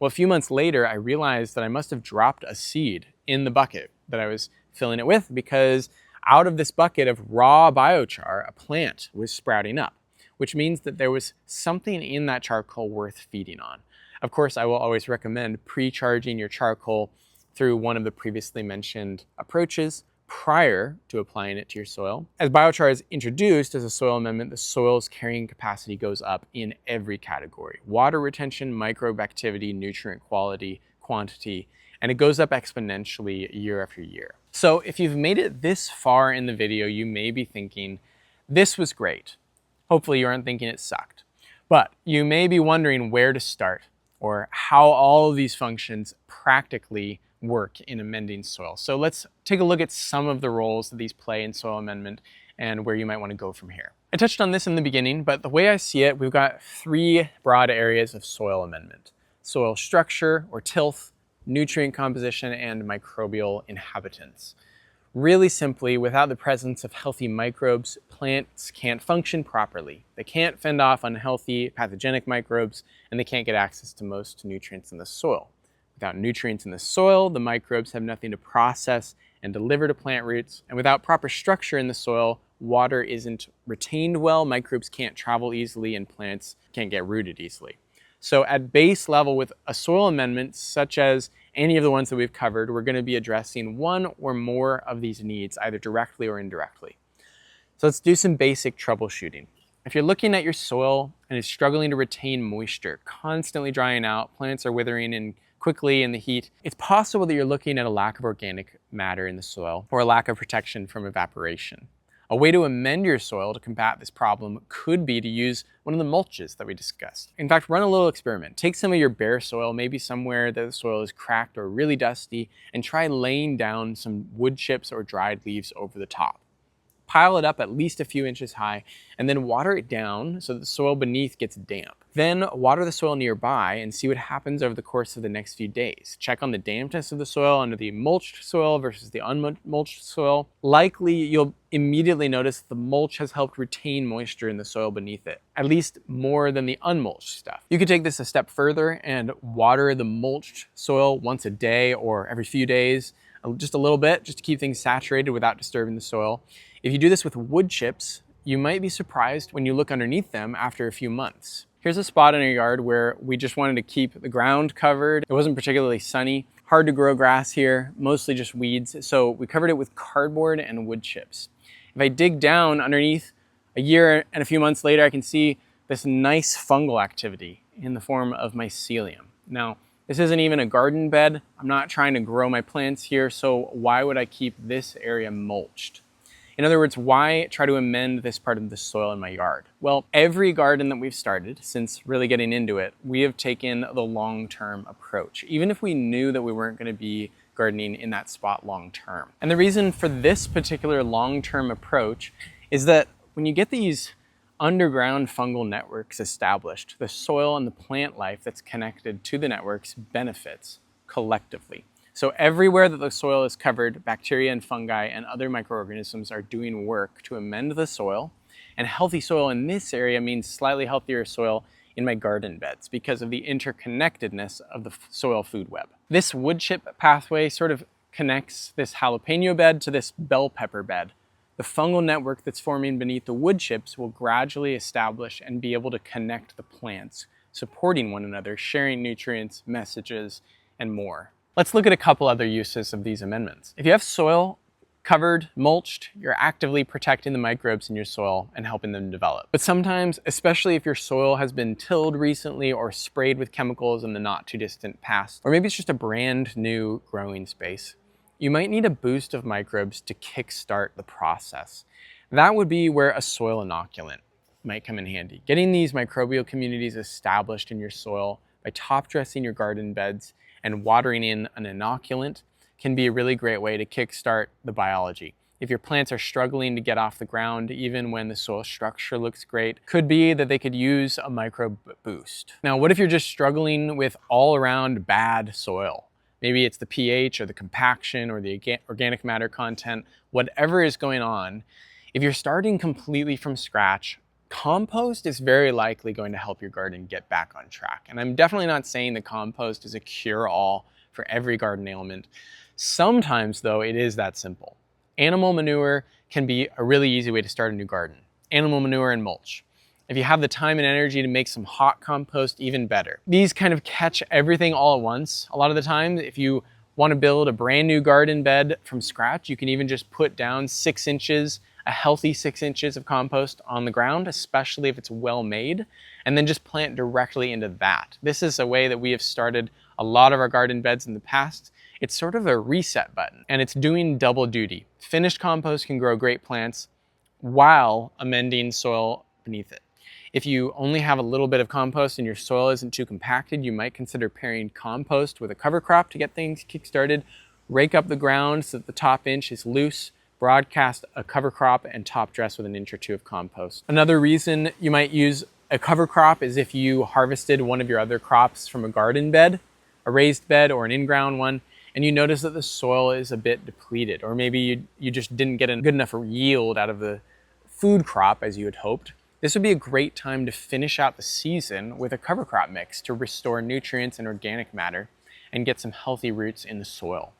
Well, a few months later, I realized that I must have dropped a seed in the bucket that I was filling it with, because out of this bucket of raw biochar, a plant was sprouting up, which means that there was something in that charcoal worth feeding on. Of course, I will always recommend pre-charging your charcoal through one of the previously mentioned approaches, prior to applying it to your soil. As biochar is introduced as a soil amendment, the soil's carrying capacity goes up in every category: water retention, microbe activity, nutrient quality, quantity, and it goes up exponentially year after year. So if you've made it this far in the video, you may be thinking, this was great. Hopefully you aren't thinking it sucked. But you may be wondering where to start, or how all of these functions practically work in amending soil. So let's take a look at some of the roles that these play in soil amendment and where you might want to go from here. I touched on this in the beginning, but the way I see it, we've got three broad areas of soil amendment: soil structure or tilth, nutrient composition, and microbial inhabitants. Really simply, without the presence of healthy microbes, plants can't function properly. They can't fend off unhealthy pathogenic microbes, and they can't get access to most nutrients in the soil. Without nutrients in the soil, the microbes have nothing to process and deliver to plant roots. And without proper structure in the soil, water isn't retained well, microbes can't travel easily, and plants can't get rooted easily. So at base level, with a soil amendment, such as any of the ones that we've covered, we're going to be addressing one or more of these needs, either directly or indirectly. So let's do some basic troubleshooting. If you're looking at your soil and it's struggling to retain moisture, constantly drying out, plants are withering and quickly in the heat, it's possible that you're looking at a lack of organic matter in the soil or a lack of protection from evaporation. A way to amend your soil to combat this problem could be to use one of the mulches that we discussed. In fact, run a little experiment. Take some of your bare soil, maybe somewhere that the soil is cracked or really dusty, and try laying down some wood chips or dried leaves over the top. Pile it up at least a few inches high, and then water it down so that the soil beneath gets damp. Then water the soil nearby and see what happens over the course of the next few days. Check on the dampness of the soil under the mulched soil versus the unmulched soil. Likely, you'll immediately notice that the mulch has helped retain moisture in the soil beneath it, at least more than the unmulched stuff. You could take this a step further and water the mulched soil once a day or every few days, just a little bit, just to keep things saturated without disturbing the soil. If you do this with wood chips, you might be surprised when you look underneath them after a few months. Here's a spot in our yard where we just wanted to keep the ground covered. It wasn't particularly sunny, hard to grow grass here, mostly just weeds, so we covered it with cardboard and wood chips. If I dig down underneath, a year and a few months later, I can see this nice fungal activity in the form of mycelium. Now, this isn't even a garden bed. I'm not trying to grow my plants here, so why would I keep this area mulched? In other words, why try to amend this part of the soil in my yard? Well, every garden that we've started, since really getting into it, we have taken the long-term approach, even if we knew that we weren't going to be gardening in that spot long-term. And the reason for this particular long-term approach is that when you get these underground fungal networks established, the soil and the plant life that's connected to the networks benefits collectively. So everywhere that the soil is covered, bacteria and fungi and other microorganisms are doing work to amend the soil. And healthy soil in this area means slightly healthier soil in my garden beds because of the interconnectedness of the soil food web. This wood chip pathway sort of connects this jalapeno bed to this bell pepper bed. The fungal network that's forming beneath the wood chips will gradually establish and be able to connect the plants, supporting one another, sharing nutrients, messages, and more. Let's look at a couple other uses of these amendments. If you have soil covered, mulched, you're actively protecting the microbes in your soil and helping them develop. But sometimes, especially if your soil has been tilled recently or sprayed with chemicals in the not too distant past, or maybe it's just a brand new growing space, you might need a boost of microbes to kickstart the process. That would be where a soil inoculant might come in handy. Getting these microbial communities established in your soil by top dressing your garden beds and watering in an inoculant can be a really great way to kickstart the biology. If your plants are struggling to get off the ground, even when the soil structure looks great, could be that they could use a microbe boost. Now, what if you're just struggling with all around bad soil? Maybe it's the pH or the compaction or the organic matter content, whatever is going on. If you're starting completely from scratch, compost is very likely going to help your garden get back on track. And I'm definitely not saying that compost is a cure-all for every garden ailment. Sometimes, though, it is that simple. Animal manure can be a really easy way to start a new garden. Animal manure and mulch. If you have the time and energy to make some hot compost, even better. These kind of catch everything all at once. A lot of the time, if you Want to build a brand new garden bed from scratch, you can even just put down 6 inches, a healthy 6 inches of compost on the ground, especially if it's well made, and then just plant directly into that. This is a way that we have started a lot of our garden beds in the past. It's sort of a reset button, and it's doing double duty. Finished compost can grow great plants while amending soil beneath it. If you only have a little bit of compost and your soil isn't too compacted, you might consider pairing compost with a cover crop to get things kick-started. Rake up the ground so that the top inch is loose, broadcast a cover crop, and top dress with an inch or 2 of compost. Another reason you might use a cover crop is if you harvested one of your other crops from a garden bed, a raised bed or an in-ground one, and you notice that the soil is a bit depleted, or maybe you just didn't get a good enough yield out of the food crop as you had hoped. This would be a great time to finish out the season with a cover crop mix to restore nutrients and organic matter and get some healthy roots in the soil.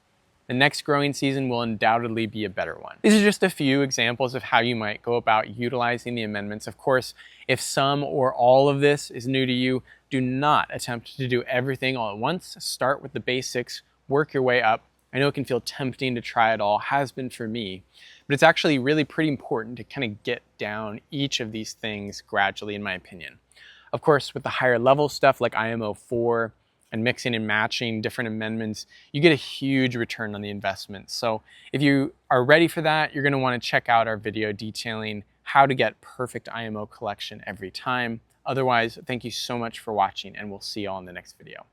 The next growing season will undoubtedly be a better one. These are just a few examples of how you might go about utilizing the amendments. Of course, if some or all of this is new to you, do not attempt to do everything all at once. Start with the basics, work your way up. I know it can feel tempting to try it all, has been for me, but it's actually really pretty important to kind of get down each of these things gradually, in my opinion. Of course, with the higher level stuff like IMO 4 and mixing and matching different amendments, you get a huge return on the investment. So if you are ready for that, you're gonna wanna check out our video detailing how to get perfect IMO collection every time. Otherwise, thank you so much for watching, and we'll see you all in the next video.